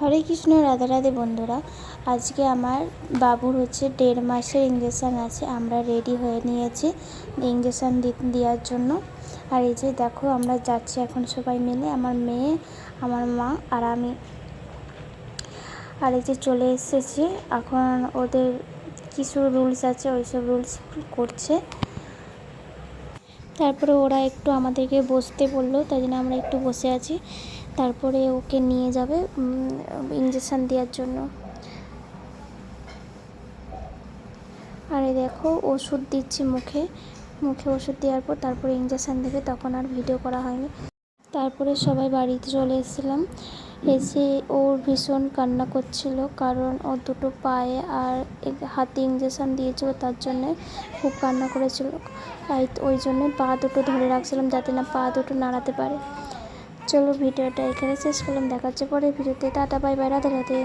হরে কৃষ্ণ, রাধে রাধে বন্ধুরা। আজকে আমার বাবুর হচ্ছে 1.5 মাসের ইঞ্জেকশান আছে। আমরা রেডি হয়ে নিয়েছি ইঞ্জেকশান দেওয়ার জন্য। আর এই যে দেখো, আমরা যাচ্ছি এখন সবাই মিলে, আমার মেয়ে, আমার মা আর আমি। আর এই যে চলে এসেছি এখন। ওদের কিছু রুলস আছে, ওইসব রুলস করছে। তারপরে ওরা একটু আমাদেরকে বসতে বললো, তাই জন্য আমরা একটু বসে আছি। তারপরে ওকে নিয়ে যাবে ইঞ্জেকশান দেওয়ার জন্য। আর এই দেখো, ওষুধ দিচ্ছি মুখে ওষুধ দেওয়ার পর তারপরে ইঞ্জেকশান দেবে। তখন আর ভিডিও করা হয়নি। তারপরে সবাই বাড়িতে চলে এসেছিলাম। এসে ওর ভীষণ কান্না করছিল, কারণ ওর দুটো পায়ে আর হাতে ইঞ্জেকশান দিয়েছিল, তার জন্যে খুব কান্না করেছিল। তাই ওই জন্যে পা দুটো ধরে রাখছিলাম, যাতে না পা দুটো নাড়াতে পারে। চলো, ভিডিওটা এখানে শেষ করলাম। দেখা হচ্ছে পরের ভিডিওতে। Tata, bye bye, Radhe Radhe.